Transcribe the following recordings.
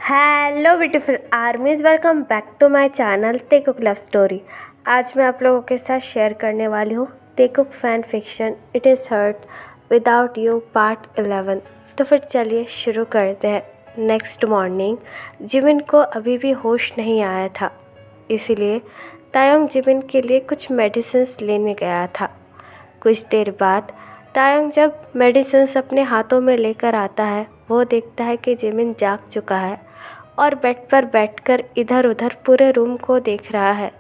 Hello beautiful armies, welcome back to my channel Taekook love story. आज मैं आप लोगों के साथ शेयर करने वाली हूँ Taekook fan fiction it is hurt without you part 11। तो फिर चलिए शुरू करते हैं। नेक्स्ट मॉर्निंग जिमिन को अभी भी होश नहीं आया था, इसीलिए तायोंग जिमिन के लिए कुछ मेडिसिन्स लेने गया था। कुछ देर बाद तायोंग जब मेडिसिन्स अपने हाथों में लेकर आता है, वो देखता है कि जिमिन जाग चुका है और बेड पर बैठकर इधर उधर पूरे रूम को देख रहा है।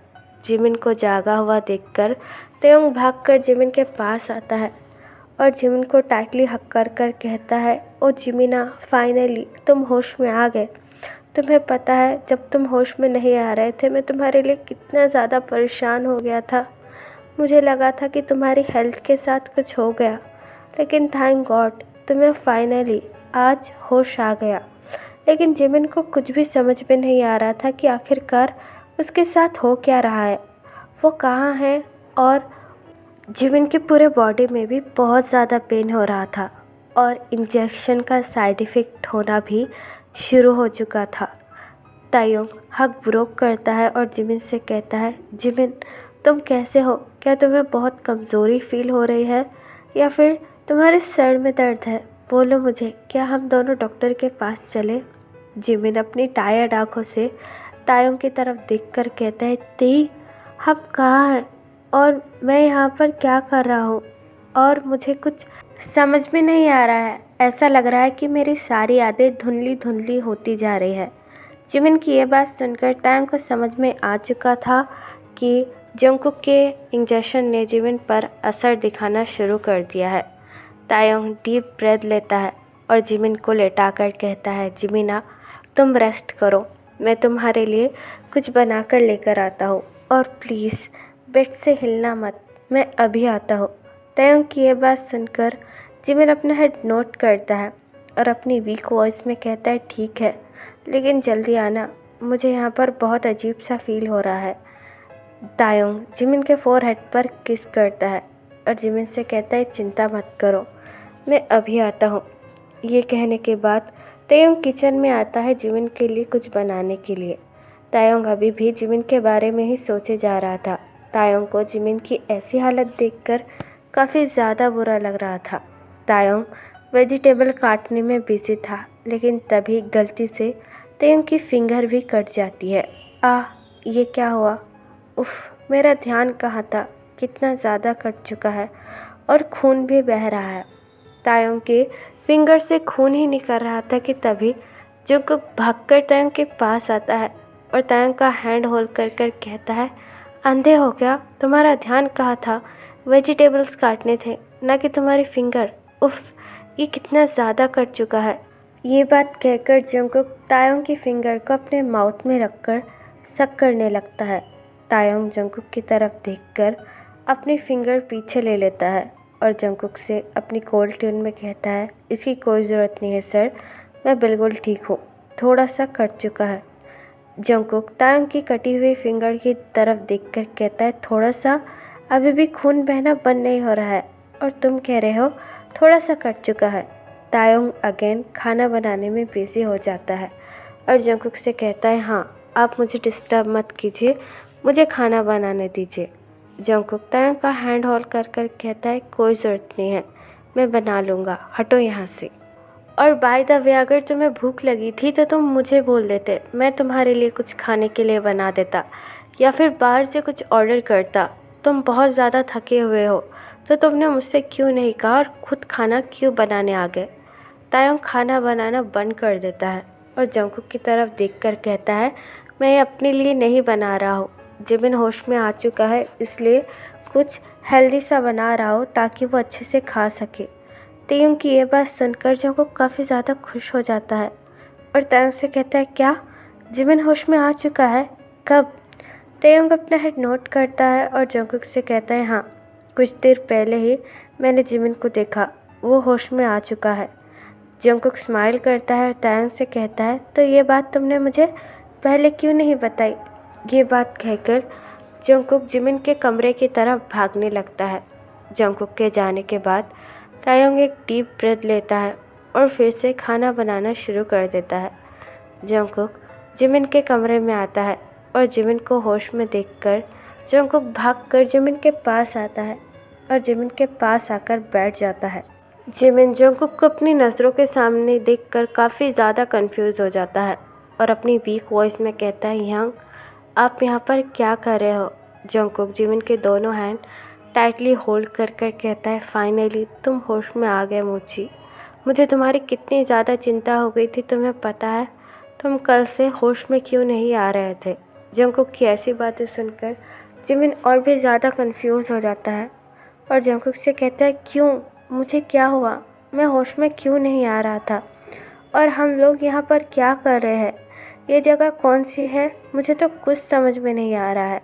जिमिन को जागा हुआ देखकर तायोंग भागकर जिमिन के पास आता है और जिमिन को टाइटली हक कर कर कहता है, ओ जिमिना, फाइनली तुम होश में आ गए। तुम्हें पता है, जब तुम होश में नहीं आ रहे थे मैं तुम्हारे लिए कितना ज़्यादा परेशान हो गया था। मुझे लगा था कि तुम्हारी हेल्थ के साथ कुछ हो गया, लेकिन थैंक गॉड तुम्हें फाइनली आज होश आ गया। लेकिन जिमिन को कुछ भी समझ में नहीं आ रहा था कि आखिरकार उसके साथ हो क्या रहा है, वो कहाँ है। और जिमिन के पूरे बॉडी में भी बहुत ज़्यादा पेन हो रहा था और इंजेक्शन का साइड इफ़ेक्ट होना भी शुरू हो चुका था। तायोंग हक ब्रोक करता है और जिमिन से कहता है, जिमिन तुम कैसे हो? क्या तुम्हें बहुत कमज़ोरी फील हो रही है या फिर तुम्हारे सर में दर्द है? बोलो मुझे, क्या हम दोनों डॉक्टर के पास चलें? जिमिन अपनी टायर्ड आँखों से तायोंग की तरफ देखकर कहता है, ती हम कहाँ हैं और मैं यहाँ पर क्या कर रहा हूँ? और मुझे कुछ समझ में नहीं आ रहा है। ऐसा लग रहा है कि मेरी सारी यादें धुंधली धुंधली होती जा रही है। जिमिन की ये बात सुनकर तायोंग को समझ में आ चुका था कि जंगकुक के इंजेक्शन ने जिमिन पर असर दिखाना शुरू कर दिया है। तायोंग डीप ब्रेथ लेता है और जिमिन को लेटाकर कहता है, जिमिना तुम रेस्ट करो, मैं तुम्हारे लिए कुछ बनाकर लेकर आता हूँ और प्लीज़ बेड से हिलना मत, मैं अभी आता हूँ। तायोंग की ये बात सुनकर जिमिन अपना हेड नोट करता है और अपनी वीक वॉइस में कहता है, ठीक है लेकिन जल्दी आना, मुझे यहाँ पर बहुत अजीब सा फील हो रहा है। तायोंग जिमिन के फोरहेड पर किस करता है और जिमिन से कहता है, चिंता मत करो, मैं अभी आता हूँ। ये कहने के बाद तायोंग किचन में आता है जिमिन के लिए कुछ बनाने के लिए। तायोंग अभी भी जिमिन के बारे में ही सोचे जा रहा था। तायोंग को जिमिन की ऐसी हालत देखकर काफ़ी ज़्यादा बुरा लग रहा था। तायोंग वेजिटेबल काटने में बिजी था, लेकिन तभी गलती से तायोंग की फिंगर भी कट जाती है। ये क्या हुआ? उफ, मेरा ध्यान कहाँ था? कितना ज़्यादा कट चुका है और खून भी बह रहा है। तायोंग के फिंगर से खून ही निकल रहा था कि तभी जंगकुक भागकर तायोंग के पास आता है और तायोंग का हैंड होल्ड कर कर कहता है, अंधे हो क्या? तुम्हारा ध्यान कहाँ था? वेजिटेबल्स काटने थे, ना कि तुम्हारी फिंगर। उफ, ये कितना ज़्यादा कट चुका है। ये बात कहकर जंगकुक तायोंग की फिंगर को अपने माउथ में रखकर सक करने लगता है। तायोंग जंगकुक की तरफ देखकर अपनी फिंगर पीछे ले लेता है और जंगकुक से अपनी कोल्ड ट्यून में कहता है, इसकी कोई ज़रूरत नहीं है सर, मैं बिल्कुल ठीक हूँ, थोड़ा सा कट चुका है। जंगकुक तायोंग की कटी हुई फिंगर की तरफ देखकर कहता है, थोड़ा सा? अभी भी खून बहना बंद नहीं हो रहा है और तुम कह रहे हो थोड़ा सा कट चुका है। तायोंग अगेन खाना बनाने में बिजी हो जाता है और जंगकुक से कहता है, हाँ आप मुझे डिस्टर्ब मत कीजिए, मुझे खाना बनाने दीजिए। जंगकुक तायोंग का हैंड होल्ड कर कर कहता है, कोई ज़रूरत नहीं है, मैं बना लूँगा, हटो यहाँ से। और बाय द वे, अगर तुम्हें भूख लगी थी तो तुम मुझे बोल देते, मैं तुम्हारे लिए कुछ खाने के लिए बना देता या फिर बाहर से कुछ ऑर्डर करता। तुम बहुत ज़्यादा थके हुए हो तो तुमने मुझसे क्यों नहीं कहा और खुद खाना क्यों बनाने आ गए। तायोंग खाना बनाना बंद कर देता है और जंगकुक की तरफ देखकर कहता है, मैं ये अपने लिए नहीं बना रहा हूँ, जिमिन होश में आ चुका है इसलिए कुछ हेल्दी सा बना रहा हो ताकि वो अच्छे से खा सके। तायोंग की ये बात सुनकर जंगकुक काफ़ी ज़्यादा खुश हो जाता है और तायोंग से कहता है, क्या जिमिन होश में आ चुका है? कब? तायोंग अपना हेड नोट करता है और जंगकुक से कहता है, हाँ कुछ देर पहले ही मैंने जिमिन को देखा, वो होश में आ चुका है। जंगकुक स्माइल करता है और तायोंग से कहता है, तो ये बात तुमने मुझे पहले क्यों नहीं बताई? ये बात कहकर जंगकुक जिमिन के कमरे की तरफ भागने लगता है। जंगकुक के जाने के बाद तायोंग एक डीप ब्रेथ लेता है और फिर से खाना बनाना शुरू कर देता है। जंगकुक जिमिन के कमरे में आता है और जिमिन को होश में देखकर जंगकुक भागकर जिमिन के पास आता है और जिमिन के पास आकर बैठ जाता है। जिमिन जंगकुक को अपनी नज़रों के सामने देखकर काफ़ी ज़्यादा कंफ्यूज हो जाता है और अपनी वीक वॉइस में कहता है, यंग आप यहाँ पर क्या कर रहे हो? जंगकुक जिमिन के दोनों हैंड टाइटली होल्ड कर कर कहता है, फाइनली तुम होश में आ गए मोची। मुझे तुम्हारी कितनी ज़्यादा चिंता हो गई थी तुम्हें पता है? तुम कल से होश में क्यों नहीं आ रहे थे? जंगकुक की ऐसी बातें सुनकर जिमिन और भी ज़्यादा कंफ्यूज हो जाता है और जंगकुक से कहता है, क्यों? मुझे क्या हुआ? मैं होश में क्यों नहीं आ रहा था? और हम लोग यहाँ पर क्या कर रहे हैं? ये जगह कौन सी है? मुझे तो कुछ समझ में नहीं आ रहा है।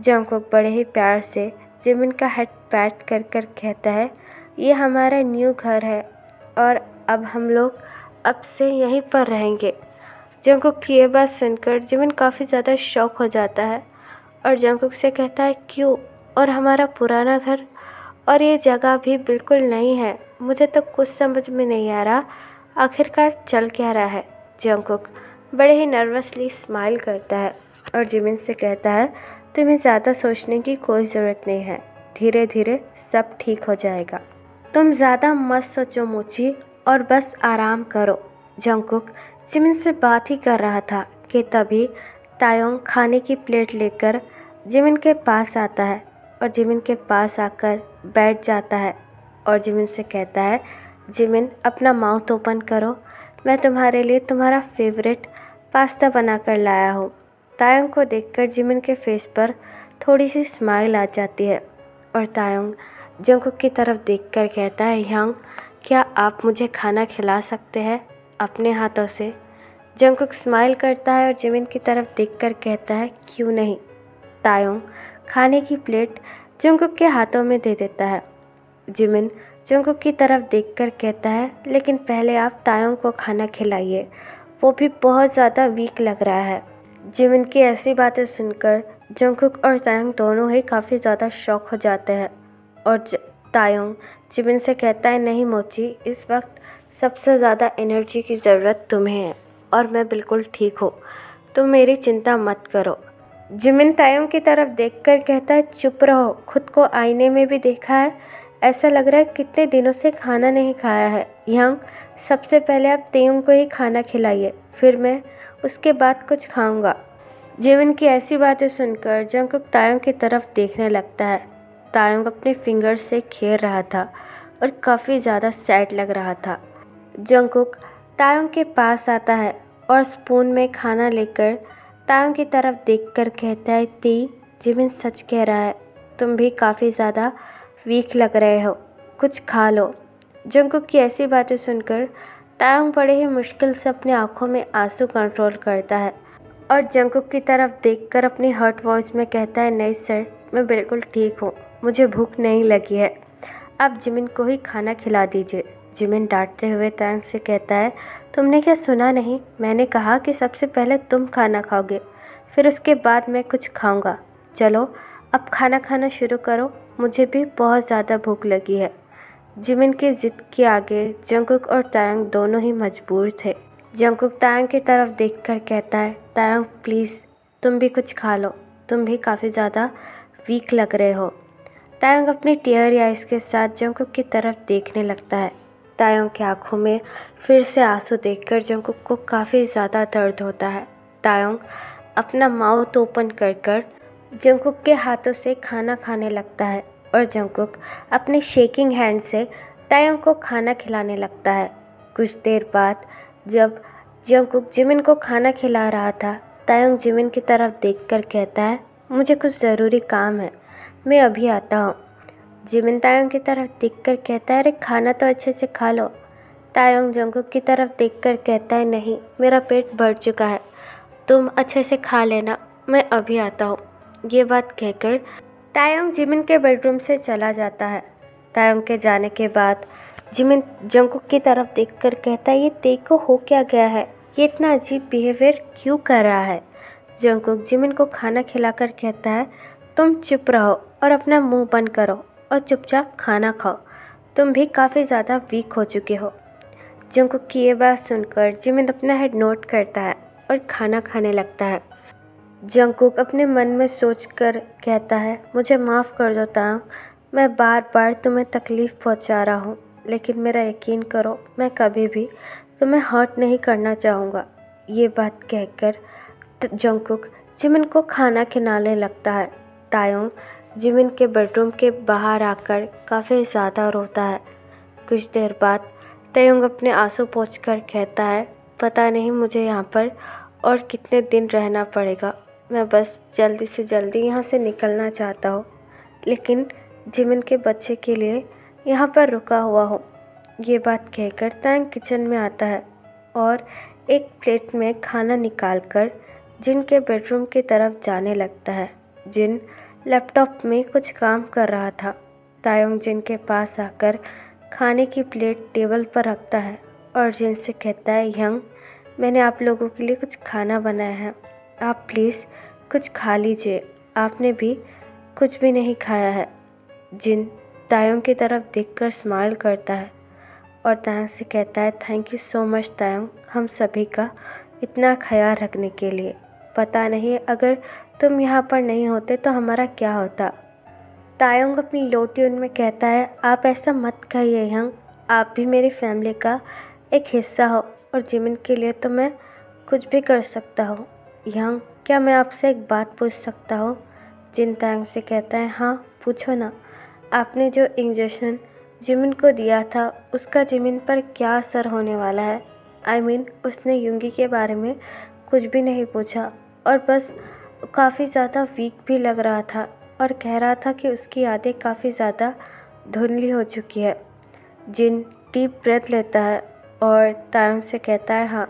जंगकुक बड़े ही प्यार से जिमिन का हेड पैट कर कर कहता है, ये हमारा न्यू घर है और अब हम लोग अब से यहीं पर रहेंगे। जंगकुक की ये बात सुनकर जिमिन काफ़ी ज़्यादा शॉक हो जाता है और जंगकुक से कहता है, क्यों? और हमारा पुराना घर और ये जगह भी बिल्कुल नई है। मुझे तो कुछ समझ में नहीं आ रहा आखिरकार चल क्या रहा है। जंगकुक बड़े ही नर्वसली स्माइल करता है और जिमिन से कहता है, तुम्हें ज़्यादा सोचने की कोई ज़रूरत नहीं है, धीरे धीरे सब ठीक हो जाएगा। तुम ज़्यादा मत सोचो मोची और बस आराम करो। जंगकुक जिमिन से बात ही कर रहा था कि तभी तायोंग खाने की प्लेट लेकर जिमिन के पास आता है और जिमिन के पास आकर बैठ जाता है और जिमिन से कहता है, जिमिन अपना माउथ ओपन करो, मैं तुम्हारे लिए तुम्हारा फेवरेट पास्ता बनाकर लाया हूँ। तायोंग को देखकर जिमिन के फेस पर थोड़ी सी स्माइल आ जाती है और तायोंग जंगकुक की तरफ देखकर कहता है, यंग क्या आप मुझे खाना खिला सकते हैं अपने हाथों से? जंगकुक स्माइल करता है और जिमिन की तरफ देखकर कहता है, क्यों नहीं। तायोंग खाने की प्लेट जंगकुक के हाथों में दे देता है। जिमिन जंगकुक की तरफ देखकर कहता है, लेकिन पहले आप तायोंग को खाना खिलाइए, वो भी बहुत ज़्यादा वीक लग रहा है। जिमिन की ऐसी बातें सुनकर जंगकुक और तायोंग दोनों ही काफ़ी ज़्यादा शॉक हो जाते हैं और तायोंग जिमिन से कहता है, नहीं मोची, इस वक्त सबसे ज़्यादा एनर्जी की ज़रूरत तुम्हें है और मैं बिल्कुल ठीक हूँ, तुम मेरी चिंता मत करो। जिमिन तायोंग की तरफ देखकर कहता है, चुप रहो, खुद को आईने में भी देखा है? ऐसा लग रहा है कितने दिनों से खाना नहीं खाया है। यंग सबसे पहले आप तायोंग को ही खाना खिलाइए, फिर मैं उसके बाद कुछ खाऊंगा। जिमिन की ऐसी बातें सुनकर जंगकुक तायोंग की तरफ देखने लगता है। तायोंग अपने फिंगर से खेल रहा था और काफ़ी ज़्यादा सैड लग रहा था। जंगकुक तायोंग के पास आता है और स्पून में खाना लेकर तायोंग की तरफ देखकर कहता है, ती, जिमिन सच कह रहा है, तुम भी काफ़ी ज़्यादा वीक लग रहे हो, कुछ खा लो। जंगकुक की ऐसी बातें सुनकर तायोंग बड़े ही मुश्किल से अपनी आंखों में आंसू कंट्रोल करता है और जंगकुक की तरफ देखकर अपनी हर्ट वॉइस में कहता है, नहीं सर, मैं बिल्कुल ठीक हूँ, मुझे भूख नहीं लगी है, आप जिमिन को ही खाना खिला दीजिए। जिमिन डांटते हुए तायोंग से कहता है, तुमने क्या सुना नहीं? मैंने कहा कि सबसे पहले तुम खाना खाओगे, फिर उसके बाद मैं कुछ खाऊंगा। चलो अब खाना खाना शुरू करो, मुझे भी बहुत ज़्यादा भूख लगी है। जिमिन की ज़िद के आगे जंगकुक और तायोंग दोनों ही मजबूर थे। जंगकुक तायोंग की तरफ देखकर कहता है, तायोंग प्लीज़ तुम भी कुछ खा लो, तुम भी काफ़ी ज़्यादा वीक लग रहे हो। तायोंग अपनी टीयरी आइज़ के साथ जंगकुक की तरफ देखने लगता है। तायोंग की आंखों में फिर से आंसू देखकर जंगकुक को काफ़ी ज़्यादा दर्द होता है। तायोंग अपना माउथ ओपन कर कर जंगकुक के हाथों से खाना खाने लगता है और जंगकुक अपने शेकिंग हैंड से तायोंग को खाना खिलाने लगता है। कुछ देर बाद जब जंगकुक जिमिन को खाना खिला रहा था, तायोंग जिमिन की तरफ देखकर कहता है, मुझे कुछ ज़रूरी काम है, मैं अभी आता हूँ। जिमिन तायोंग की तरफ देखकर कहता है, अरे खाना तो अच्छे से खा लो। तायोंग जंगकुक की तरफ देखकर कहता है, नहीं, मेरा पेट भर चुका है, तुम अच्छे से खा लेना, मैं अभी आता हूँ। ये बात कहकर तायोंग जिमिन के बेडरूम से चला जाता है। तायोंग के जाने के बाद जिमिन जंगकुक की तरफ देखकर कहता है, ये तेको हो क्या गया है? ये इतना अजीब बिहेवियर क्यों कर रहा है? जंगकुक जिमिन को खाना खिलाकर कहता है, तुम चुप रहो और अपना मुंह बंद करो और चुपचाप खाना खाओ, तुम भी काफ़ी ज़्यादा वीक हो चुके हो। जंगकुक की ये बात सुनकर जिमिन अपना हेड नोट करता है और खाना खाने लगता है। जंगकुक अपने मन में सोचकर कहता है, मुझे माफ़ कर दो तांग, मैं बार बार तुम्हें तकलीफ़ पहुंचा रहा हूँ, लेकिन मेरा यकीन करो मैं कभी भी तुम्हें हर्ट नहीं करना चाहूँगा। ये बात कहकर जंगकुक जिमिन को खाना खिलाने लगता है। तायोंग जिमिन के बेडरूम के बाहर आकर काफ़ी ज़्यादा रोता है। कुछ देर बाद तायोंग अपने आंसू पोंछकर कहता है, पता नहीं मुझे यहाँ पर और कितने दिन रहना पड़ेगा, मैं बस जल्दी से जल्दी यहाँ से निकलना चाहता हूँ, लेकिन जिमिन के बच्चे के लिए यहाँ पर रुका हुआ हूँ। ये बात कहकर तांग किचन में आता है और एक प्लेट में खाना निकालकर जिन के बेडरूम की तरफ जाने लगता है। जिन लैपटॉप में कुछ काम कर रहा था। तायोंग जिन के पास आकर खाने की प्लेट टेबल पर रखता है और जिन से कहता है, यंग, मैंने आप लोगों के लिए कुछ खाना बनाया है, आप प्लीज़ कुछ खा लीजिए, आपने भी कुछ भी नहीं खाया है। जिन तायोंग की तरफ देखकर स्माइल करता है और तायोंग से कहता है, थैंक यू सो मच तायोंग, हम सभी का इतना ख्याल रखने के लिए। पता नहीं अगर तुम यहाँ पर नहीं होते तो हमारा क्या होता। तायोंग अपनी लो ट्यून में कहता है, आप ऐसा मत कहिए यंग, आप भी मेरी फैमिली का एक हिस्सा हो और जिमिन के लिए तो मैं कुछ भी कर सकता हूँ। यंग, क्या मैं आपसे एक बात पूछ सकता हूँ? जिन तायोंग से कहता है, हाँ पूछो ना। आपने जो इंजेक्शन जिमिन को दिया था उसका जिमिन पर क्या असर होने वाला है? I mean, उसने युंगी के बारे में कुछ भी नहीं पूछा और बस काफ़ी ज़्यादा वीक भी लग रहा था और कह रहा था कि उसकी यादें काफ़ी ज़्यादा धुंधली हो चुकी है। जिन डीप ब्रेथ लेता है और तायोंग से कहता है, हाँ,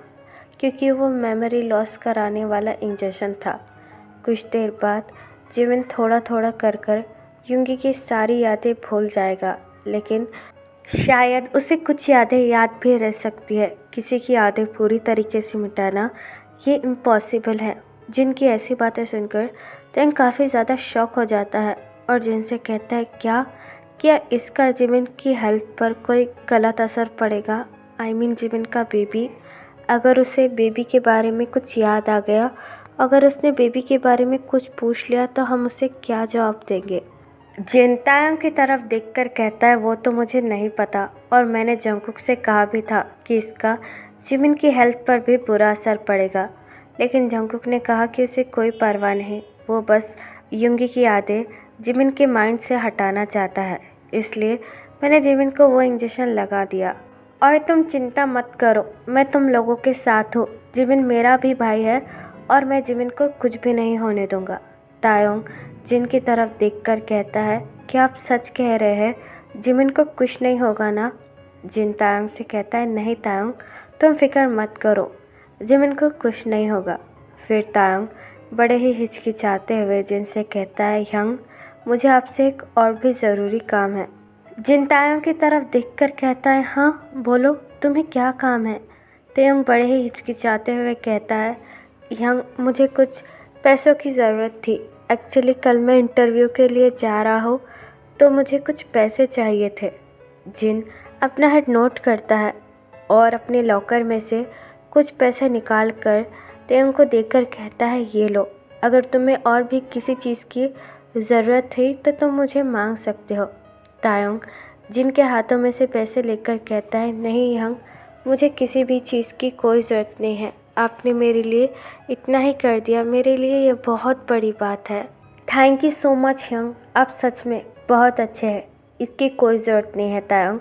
क्योंकि वो मेमोरी लॉस कराने वाला इंजेक्शन था। कुछ देर बाद जिमिन थोड़ा थोड़ा कर युंगी की सारी यादें भूल जाएगा, लेकिन शायद उसे कुछ यादें याद भी रह सकती है। किसी की यादें पूरी तरीके से मिटाना ये इम्पॉसिबल है। जिन की ऐसी बातें सुनकर तैंग काफ़ी ज़्यादा शॉक हो जाता है और जिन से कहता है, क्या इसका जिमिन की हेल्थ पर कोई गलत असर पड़ेगा? I mean, जिमिन का बेबी, अगर उसे बेबी के बारे में कुछ याद आ गया, अगर उसने बेबी के बारे में कुछ पूछ लिया तो हम उसे क्या जवाब देंगे? जिन तायोंग की तरफ देखकर कहता है, वो तो मुझे नहीं पता और मैंने जंगकुक से कहा भी था कि इसका जिमिन की हेल्थ पर भी बुरा असर पड़ेगा, लेकिन जंगकुक ने कहा कि उसे कोई परवाह नहीं, वो बस युंगी की यादें जिमिन के माइंड से हटाना चाहता है, इसलिए मैंने जिमिन को वो इंजेक्शन लगा दिया। और तुम चिंता मत करो, मैं तुम लोगों के साथ हूँ, जिमिन मेरा भी भाई है और मैं जिमिन को कुछ भी नहीं होने दूँगा। तायोंग जिन की तरफ देखकर कहता है, क्या आप सच कह रहे हैं, जिमिन को कुछ नहीं होगा ना? जिन तायोंग से कहता है, नहीं तायोंग, तुम फिक्र मत करो, जिमिन को कुछ नहीं होगा। फिर तायोंग बड़े ही हिचकिचाते हुए जिन से कहता है, यंग, मुझे आपसे एक और भी ज़रूरी काम है। जिन तायोंग की तरफ देखकर कहता है, हाँ बोलो, तुम्हें क्या काम है? तायोंग बड़े ही हिचकिचाते हुए कहता है, यंग, मुझे कुछ पैसों की ज़रूरत थी। एक्चुअली कल मैं इंटरव्यू के लिए जा रहा हूँ तो मुझे कुछ पैसे चाहिए थे। जिन अपना हेड नोट करता है और अपने लॉकर में से कुछ पैसे निकाल कर तायोंग को देकर कहता है, ये लो, अगर तुम्हें और भी किसी चीज़ की ज़रूरत है तो तुम मुझे मांग सकते हो। तायोंग जिन के हाथों में से पैसे लेकर कहता है, नहीं यंग, मुझे किसी भी चीज़ की कोई ज़रूरत नहीं है, आपने मेरे लिए इतना ही कर दिया, मेरे लिए ये बहुत बड़ी बात है। Thank you so much young, आप सच में बहुत अच्छे हैं, इसकी कोई ज़रूरत नहीं है। तायोंग,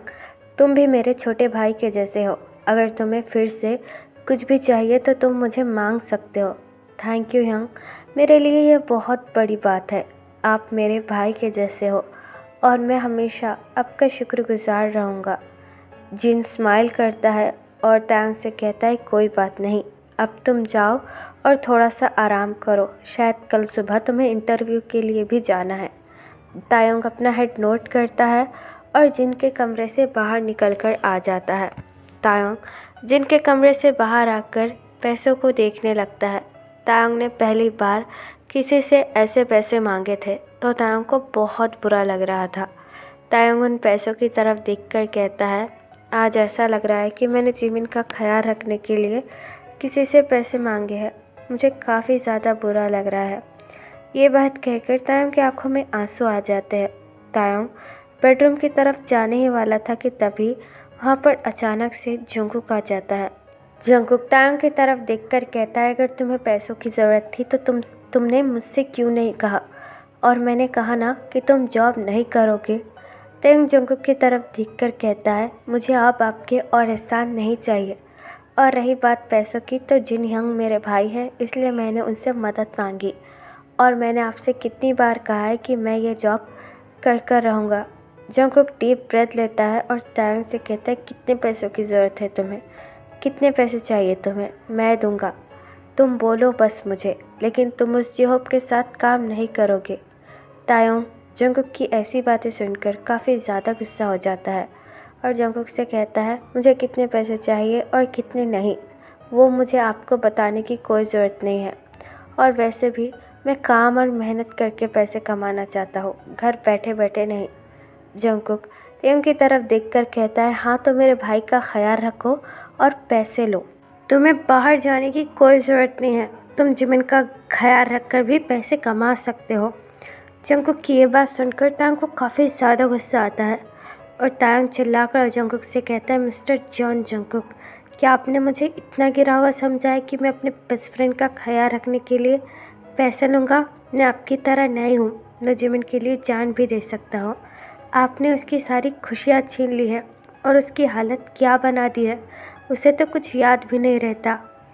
तुम भी मेरे छोटे भाई के जैसे हो, अगर तुम्हें फिर से कुछ भी चाहिए तो तुम मुझे मांग सकते हो। थैंक यू यंग, मेरे लिए ये बहुत बड़ी बात है, आप मेरे भाई के जैसे हो और मैं हमेशा आपका शुक्रगुजार रहूँगा। जिन स्माइल करता है और तायोंग से कहता है, कोई बात नहीं, अब तुम जाओ और थोड़ा सा आराम करो, शायद कल सुबह तुम्हें इंटरव्यू के लिए भी जाना है। तायोंग अपना हेड नोट करता है और जिन के कमरे से बाहर निकलकर आ जाता है। तायोंग जिन के कमरे से बाहर आकर पैसों को देखने लगता है। तायोंग ने पहली बार किसी से ऐसे पैसे मांगे थे तो तायोंग को बहुत बुरा लग रहा था। तायोंग उन पैसों की तरफ देखकर कहता है, आज ऐसा लग रहा है कि मैंने जिमिन का ख्याल रखने के लिए किसी से पैसे मांगे हैं। मुझे काफ़ी ज़्यादा बुरा लग रहा है। ये बात कहकर तायोंग की आंखों में आंसू आ जाते हैं। तायोंग बेडरूम की तरफ जाने ही वाला था कि तभी वहाँ पर अचानक से जंगकुक आ जाता है। जंगकुक तायोंग की तरफ देखकर कहता है, अगर तुम्हें पैसों की ज़रूरत थी तो तुमने मुझसे क्यों नहीं कहा, और मैंने कहा ना कि तुम जॉब नहीं करोगे। तायोंग जंगकुक की तरफ देखकर कहता है, मुझे अब आपके और एहसान नहीं चाहिए, और रही बात पैसों की तो जिन यंग मेरे भाई हैं, इसलिए मैंने उनसे मदद मांगी, और मैंने आपसे कितनी बार कहा है कि मैं ये जॉब कर रहूँगा। जंगकुक डीप ब्रेथ लेता है और तायोंग से कहता है, कितने पैसों की ज़रूरत है तुम्हें, कितने पैसे चाहिए तुम्हें, मैं दूंगा। तुम बोलो बस मुझे, लेकिन तुम उस जिहोप के साथ काम नहीं करोगे। तायोंग जंगकुक की ऐसी बातें सुनकर काफ़ी ज़्यादा गुस्सा हो जाता है और जंगकुक से कहता है, मुझे कितने पैसे चाहिए और कितने नहीं, वो मुझे आपको बताने की कोई ज़रूरत नहीं है, और वैसे भी मैं काम और मेहनत करके पैसे कमाना चाहता हूँ, घर बैठे बैठे नहीं। जंगकुक तायोंग की तरफ देखकर कहता है, हाँ तो मेरे भाई का ख्याल रखो और पैसे लो। तुम्हें बाहर जाने की कोई ज़रूरत नहीं है, तुम जिमिन का ख्याल रखकर भी पैसे कमा सकते हो। जंगकुक की ये बात सुनकर तायोंग को काफ़ी ज़्यादा गुस्सा आता है और तायोंग चिल्लाकर जंगकुक से कहता है, मिस्टर जॉन जंगकुक, क्या आपने मुझे इतना गिरा हुआ समझा है कि मैं अपने बेस्ट फ्रेंड का ख्याल रखने के लिए पैसे लूँगा? मैं आपकी तरह नहीं हूँ, मैं जिमिन के लिए जान भी दे सकता हूँ। आपने उसकी सारी खुशियाँ छीन ली है और उसकी हालत क्या बना दी है, उसे तो कुछ याद भी नहीं रहता।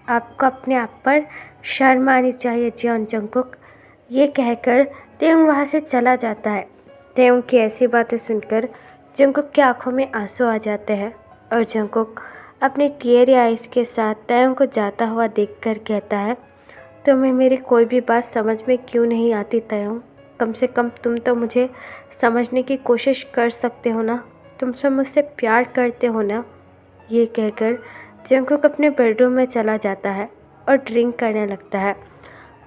आपको अपने आप पर शर्म आनी चाहिए जॉन जंगकुक। ये कहकर तायोंग वहाँ से चला जाता है। तायोंग की ऐसी बातें सुनकर जंगकुक की आंखों में आंसू आ जाते हैं और जंगकुक अपनी टीयरी आइज़ के साथ तायोंग को जाता हुआ देखकर कहता है, तुम्हें मेरी कोई भी बात समझ में क्यों नहीं आती तायोंग? कम से कम तुम तो मुझे समझने की कोशिश कर सकते हो ना, तुम सब मुझसे प्यार करते हो ना। ये कहकर जंगकुक अपने बेडरूम में चला जाता है और ड्रिंक करने लगता है।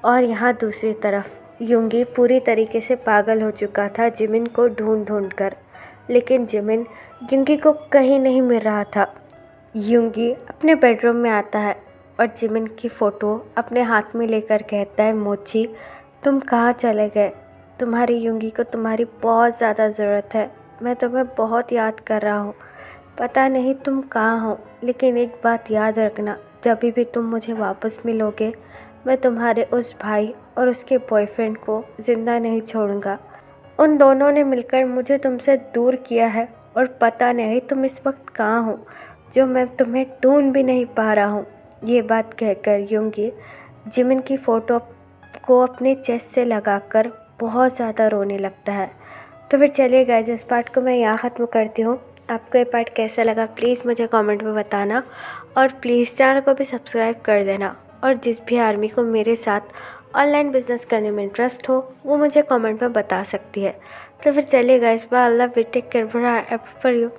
और यहाँ दूसरी तरफ युंगी पूरी तरीके से पागल हो चुका था जिमिन को ढूंढ कर, लेकिन जिमिन युंगी को कहीं नहीं मिल रहा था। युंगी अपने बेडरूम में आता है और जिमिन की फ़ोटो अपने हाथ में लेकर कहता है, मोची तुम कहाँ चले गए? तुम्हारी युंगी को तुम्हारी बहुत ज़्यादा ज़रूरत है, मैं तुम्हें बहुत याद कर रहा हूँ। पता नहीं तुम कहाँ हो, लेकिन एक बात याद रखना, जब भी तुम मुझे वापस मिलोगे मैं तुम्हारे उस भाई और उसके बॉयफ्रेंड को ज़िंदा नहीं छोड़ूंगा। उन दोनों ने मिलकर मुझे तुमसे दूर किया है और पता नहीं तुम इस वक्त कहाँ हो, जो मैं तुम्हें ढूंढ भी नहीं पा रहा हूँ। ये बात कहकर युंगी जिमिन की फ़ोटो को अपने चेस्ट से लगाकर बहुत ज़्यादा रोने लगता है। तो फिर चलिए गाइस, इस पार्ट को मैं यहाँ ख़त्म करती हूँ। आपको ये पार्ट कैसा लगा प्लीज़ मुझे कमेंट में बताना, और प्लीज़ चैनल को भी सब्सक्राइब कर देना। और जिस भी आर्मी को मेरे साथ ऑनलाइन बिजनेस करने में इंटरेस्ट हो वो मुझे कमेंट में बता सकती है। तो फिर चलिए guys, bye, I love you, take care, for you.